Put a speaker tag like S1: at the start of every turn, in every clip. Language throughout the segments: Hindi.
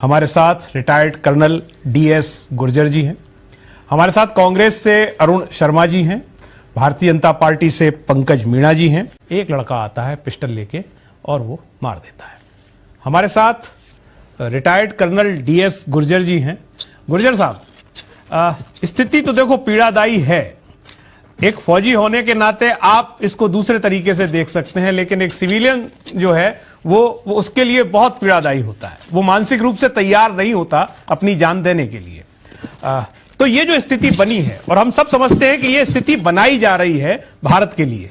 S1: हमारे साथ रिटायर्ड कर्नल DS गुर्जर जी हैं। हमारे साथ कांग्रेस से अरुण शर्मा जी हैं। भारतीय जनता पार्टी से पंकज मीणा जी हैं। एक लड़का आता है पिस्टल लेके और वो मार देता है। हमारे साथ रिटायर्ड कर्नल DS गुर्जर जी हैं। गुर्जर साहब, स्थिति तो देखो पीड़ादायी है। एक फौजी होने के नाते आप इसको दूसरे तरीके से देख सकते हैं, लेकिन एक सिविलियन जो है वो उसके लिए बहुत पीड़ादायी होता है। वो मानसिक रूप से तैयार नहीं होता अपनी जान देने के लिए। तो ये जो स्थिति बनी है, और हम सब समझते हैं कि ये स्थिति बनाई जा रही है भारत के लिए,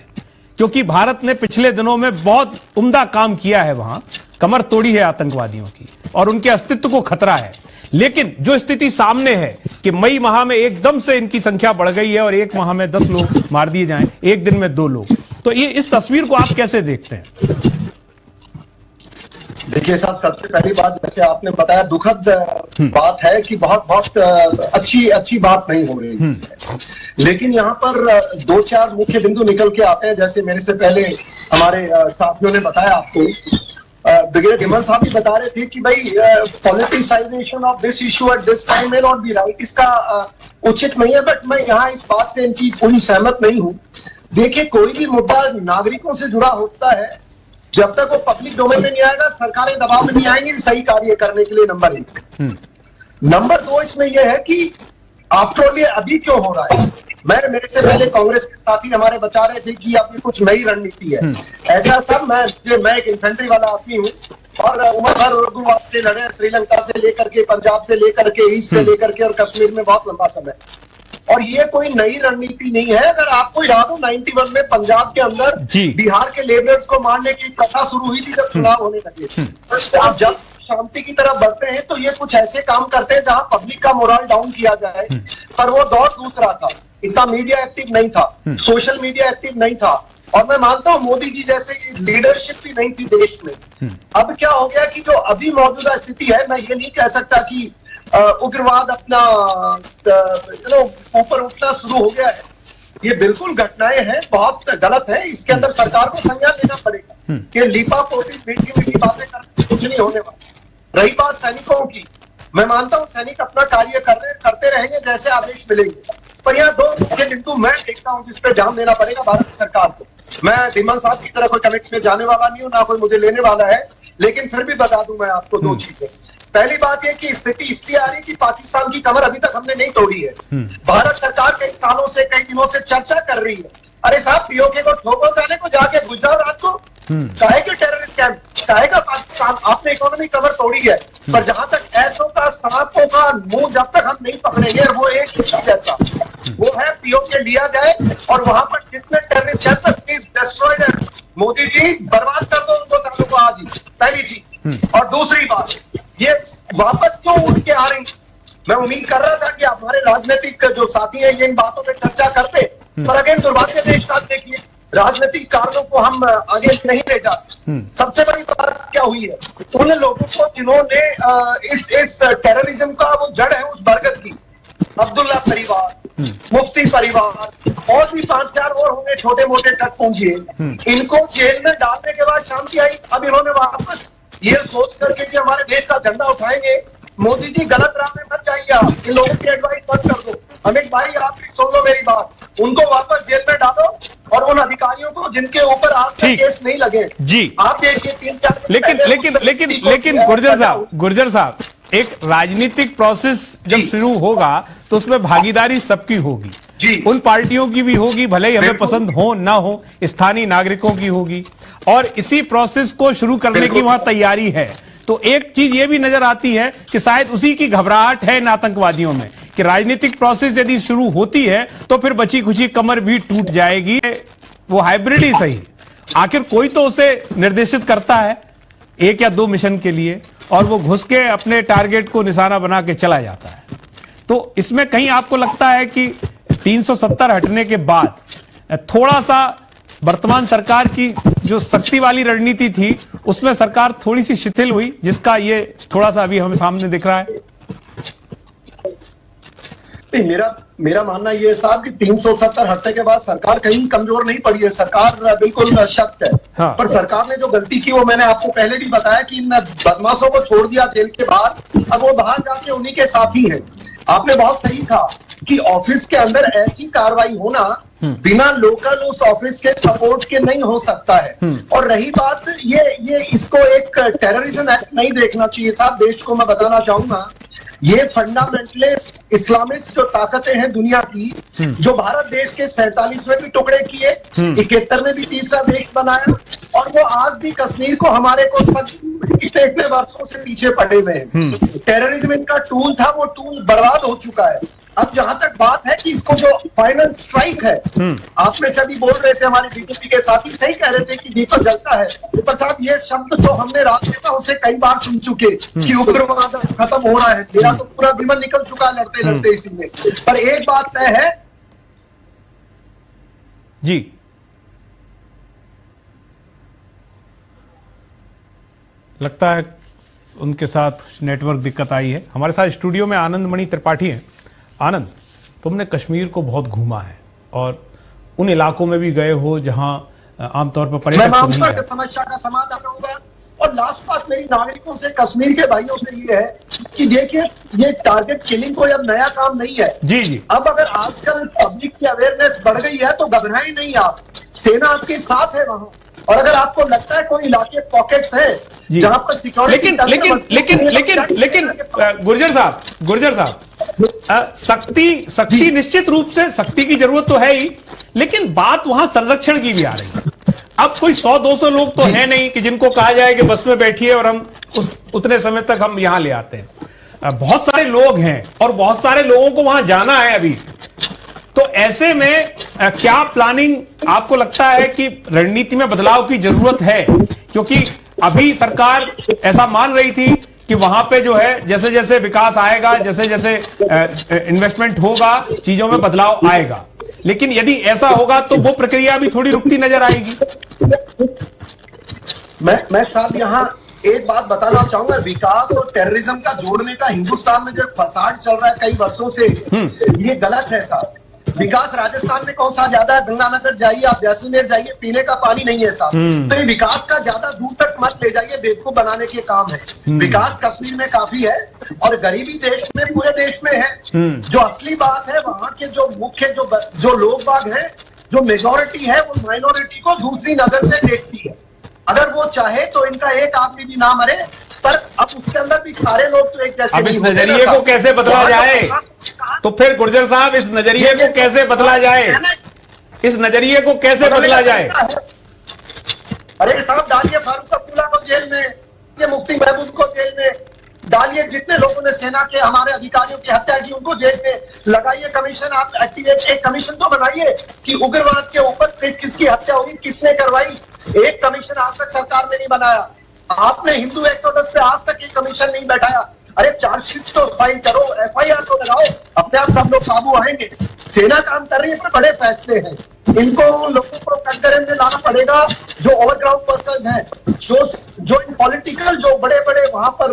S1: क्योंकि भारत ने पिछले दिनों में बहुत उम्दा काम किया है। वहां कमर तोड़ी है आतंकवादियों की और उनके अस्तित्व को खतरा है। लेकिन जो स्थिति सामने है कि मई माह में एकदम से इनकी संख्या बढ़ गई है और एक माह में 10 लोग मार दिए जाएं, एक दिन में 2 लोग, तो ये इस तस्वीर को आप कैसे देखते हैं?
S2: देखिए साहब, सबसे पहली बात, जैसे आपने बताया, दुखद बात है कि बहुत अच्छी बात नहीं हो रही है। लेकिन यहाँ पर 2-4 मुख्य बिंदु निकल के आते हैं। जैसे मेरे से पहले हमारे साथियों ने बताया आपको, ब्रिगेडियर हिमन साहब भी बता रहे थे कि भाई politicisation of this issue at this time may not be right, इसका उचित नहीं है। बट मैं यहाँ इस बात से इनकी पूरी सहमत नहीं हूँ। देखिए, कोई भी मुद्दा नागरिकों से जुड़ा होता है, जब तक वो पब्लिक डोमेन में नहीं आएगा, सरकारें दबाव में नहीं आएंगी सही कार्य करने के लिए। नंबर 1। नंबर 2, इसमें यह है कि आफ्टर ऑल ये अभी क्यों हो रहा है। मेरे से पहले कांग्रेस के साथी हमारे बता रहे थे कि अब ये कुछ नई रणनीति है। ऐसा सब मैं एक इन्फेंट्री वाला आदमी हूँ और उम्र भर उग्रवाद से लड़े, श्रीलंका से लेकर के, पंजाब से लेकर के, ईस्ट से लेकर के और कश्मीर में बहुत लंबा समय। और ये कोई नई रणनीति नहीं है। अगर आपको याद हो, 91 में पंजाब के अंदर बिहार के लेबरर्स को मारने की प्रथा शुरू हुई थी जब चुनाव होने लगे। आप जब शांति की तरफ बढ़ते हैं तो ये कुछ ऐसे काम करते हैं जहां पब्लिक का मोरल डाउन किया जाए। पर वो दौर दूसरा था, इतना मीडिया एक्टिव नहीं था, सोशल मीडिया एक्टिव नहीं था, और मैं मानता हूं मोदी जी जैसे लीडरशिप भी नहीं थी देश में। अब क्या हो गया कि जो अभी मौजूदा स्थिति है, मैं ये नहीं कह सकता कि उग्रवाद अपना ऊपर उठना शुरू हो गया है। ये बिल्कुल घटनाएं हैं, बहुत गलत है। इसके अंदर सरकार को संज्ञान लेना पड़ेगा कि लीपा पोती मीठी मीठी बातें करके कुछ नहीं होने वाला। रही बात सैनिकों की, मैं मानता हूं सैनिक अपना कार्य करते रहेंगे जैसे आदेश मिलेंगे। पर यहाँ 2 मुख्य बिंदु मैं देखता हूं जिस पर ध्यान देना पड़ेगा भारत सरकार को। मैं धीमन साहब की तरह कोई कमेटी में जाने वाला नहीं हूं, ना कोई मुझे लेने वाला है, लेकिन फिर भी बता दूं मैं आपको 2 चीजें। पहली बात यह कि स्थिति इसलिए आ रही है कि पाकिस्तान की कमर अभी तक हमने नहीं तोड़ी है। भारत सरकार कई सालों से, कई दिनों से चर्चा कर रही है, अरे साहब POK को ठोको जाने को, जाके गुजराओ रात को, चाहे कि टेररिस्ट कैंप, चाहेगा पाकिस्तान। आपने इकोनॉमी कमर तोड़ी है, पर जहां तक ऐसों का, सांपों का मुंह जब तक हम नहीं पकड़ेंगे, वो एक चीज ऐसा वो है POK लिया जाए और वहां पर जितने टेररिस्ट कैंप तक please destroy them. Modi ji बर्बाद कर दो उनको सालों को आज ही, पहली चीज। और दूसरी बात, ये वापस क्यों उठ के आ रही। मैं उम्मीद कर रहा था कि हमारे राजनीतिक जो साथी हैं ये इन बातों पे चर्चा करते, पर अगेन दुर्भाग्य देश का, देखिए राजनीतिक कारणों को हम आगे नहीं ले जाते। सबसे बड़ी बात क्या हुई है, उन लोगों को जिन्होंने इस टेररिज्म का वो जड़ है उस बरकत की, अब्दुल्ला परिवार, मुफ्ती परिवार और भी 5-4 और होंगे छोटे मोटे टक पूंजिए, इनको जेल में डालने के बाद शांति आई। अब इन्होंने वापस ये सोच करके कि हमारे देश का झंडा उठाएंगे। मोदी जी गलत राह में मत जाइए, आप इन लोगों की एडवाइस बंद कर दो। अमित भाई, आप भी सुन लो मेरी बात, उनको वापस जेल में डालो और उन अधिकारियों को जिनके ऊपर आज तक केस नहीं लगे जी, आप देखिए 3-4
S1: लेकिन गुर्जर साहब, एक राजनीतिक प्रोसेस जब शुरू होगा तो उसमें भागीदारी सबकी होगी जी। उन पार्टियों की भी होगी, भले ही हमें पसंद हो ना हो, स्थानीय नागरिकों की होगी, और इसी प्रोसेस को शुरू करने की वहां तैयारी है। तो एक चीज ये भी नजर आती है कि शायद उसी की घबराहट है इन आतंकवादियों में कि राजनीतिक प्रोसेस यदि शुरू होती है तो फिर बची खुची कमर भी टूट जाएगी। वो हाइब्रिड ही सही, आखिर कोई तो उसे निर्देशित करता है 1 या 2 मिशन के लिए, और वो घुस के अपने टारगेट को निशाना बना के चला जाता है। तो इसमें कहीं आपको लगता है कि 370 हटने के बाद थोड़ा सा वर्तमान सरकार की जो शक्ति वाली रणनीति थी उसमें सरकार थोड़ी सी शिथिल हुई, जिसका ये थोड़ा सा अभी हमें सामने दिख रहा है?
S2: नहीं, मेरा मानना ये है साहब कि 370 हटने के बाद सरकार कहीं कमजोर नहीं पड़ी है, सरकार बिल्कुल सख्त है।
S1: हाँ।
S2: पर सरकार ने जो गलती की वो मैंने आपको पहले भी बताया कि इन बदमाशों को छोड़ दिया जेल के बाहर, अब वो बाहर जाके उन्हीं के साथी हैं। आपने बहुत सही कहा कि ऑफिस के अंदर ऐसी कार्रवाई होना बिना लोकल उस ऑफिस के सपोर्ट के नहीं हो सकता है। और रही बात ये इसको एक टेररिज्म एक्ट नहीं देखना चाहिए साहब। देश को मैं बताना चाहूंगा, ये फंडामेंटलिस्ट इस्लामिस्ट जो ताकतें हैं दुनिया की, जो भारत देश के 47वें भी टुकड़े किए, 71 में भी तीसरा देश बनाया, और वो आज भी कश्मीर को हमारे को इतने वर्षों से पीछे पड़े हुए हैं। टेररिज्म इनका टूल था, वो टूल बर्बाद हो चुका है। अब जहां तक बात है कि इसको जो फाइनल स्ट्राइक है, आप में से अभी बोल रहे थे, हमारे बीजेपी के साथी सही कह रहे थे कि दीपक जलता है, पर साहब ये शब्द तो हमने राजनेताओं से कई बार सुन चुके कि उग्रवाद खत्म हो रहा है। मेरा तो पूरा विमन निकल चुका लड़ते लड़ते इसी में। पर एक बात तय है
S1: जी, लगता है उनके साथ नेटवर्क दिक्कत आई है। हमारे साथ स्टूडियो में आनंद मणि त्रिपाठी हैं। आनंद, तुमने कश्मीर को बहुत घूमा है और उन इलाकों में भी गए हो जहां आमतौर पर पर्यटक
S2: समस्या का समाधान होगा। और लास्ट बात मेरी नागरिकों से, कश्मीर के भाइयों से ये है कि देखिए, ये टारगेट किलिंग कोई अब नया काम नहीं है।
S1: जी जी।
S2: अब अगर आजकल पब्लिक की अवेयरनेस बढ़ गई है तो घबराएं नहीं आप, सेना आपके साथ है वहां। और अगर आपको लगता है कोई इलाके पॉकेट्स है जहां पर सिक्योरिटी,
S1: लेकिन गुर्जर साहब सख्ती निश्चित रूप से सख्ती की जरूरत तो है ही, लेकिन बात वहां संरक्षण की भी आ रही है। अब कोई 100-200 लोग तो है नहीं कि जिनको कहा जाए कि बस में बैठिए और हम उतने समय तक हम यहां ले आते हैं। बहुत सारे लोग हैं और बहुत सारे लोगों को वहां जाना है अभी। तो ऐसे में क्या प्लानिंग, आपको लगता है कि रणनीति में बदलाव की जरूरत है? क्योंकि अभी सरकार ऐसा मान रही थी कि वहां पे जो है जैसे जैसे विकास आएगा, जैसे जैसे इन्वेस्टमेंट होगा, चीजों में बदलाव आएगा, लेकिन यदि ऐसा होगा तो वो प्रक्रिया भी थोड़ी रुकती नजर आएगी।
S2: मैं साहब यहाँ एक बात बताना चाहूंगा, विकास और टेररिज्म का जोड़ने का हिंदुस्तान में जो फसाद चल रहा है कई वर्षों से, ये गलत है साहब। विकास राजस्थान में कौन सा ज्यादा है? गंगानगर जाइए, आप जैसलमेर जाइए, पीने का पानी नहीं है साहब। तो ये विकास का ज्यादा दूर तक मत ले जाइए, बेवकूफ बनाने के काम है। विकास कश्मीर में काफी है और गरीबी देश में, पूरे देश में है। जो असली बात है, वहां के जो मुख्य जो लोग बाग हैं, जो मेजोरिटी है, वो माइनॉरिटी को दूसरी नजर से देखती है। अगर वो चाहे तो इनका एक आदमी भी ना मरे, पर अब उसके अंदर भी सारे लोग तो एक जैसे।
S1: अब इस नजरिए को कैसे बदला जाए? तो फिर गुर्जर साहब, इस नजरिए को कैसे बदला जाए? इस नजरिए को कैसे बदला जाए?
S2: अरे साहब, डालिए फारूक अब्दुल्ला को जेल में, ये मुफ्ती महबूब को जेल में डालिए, जितने लोगों ने सेना के हमारे अधिकारियों की हत्या की उनको जेल में लगाइए। कमीशन आप एक्टिवेट, एक कमीशन तो बनाइए कि उग्रवाद के ऊपर किसकी हत्या हुई, किसने करवाई। एक कमीशन आज तक सरकार ने नहीं बनाया। आपने हिंदू एक्सोडस पे आज तक एक कमीशन नहीं बैठाया। अरे चार्जशीट तो फाइल करो, एफआईआर तो लगाओ, अपने आप सब लोग काबू आएंगे। सेना काम कर रही है पर बड़े फैसले हैं, इनको उन लोगों को कटघरे में लाना पड़ेगा जो ओवरग्राउंड वर्कर्स हैं, जो इन पॉलिटिकल जो बड़े बड़े वहां पर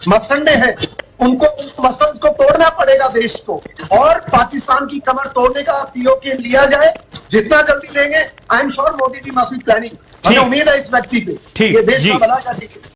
S2: मसंडे हैं, उनको मसल्स को तोड़ना पड़ेगा देश को। और पाकिस्तान की कमर तोड़ने का पीओके लिया जाए, जितना जल्दी लेंगे। I am sure Modi ji must be planning. हमें उम्मीद है इस व्यक्ति पे, ये देश का भला करेंगे।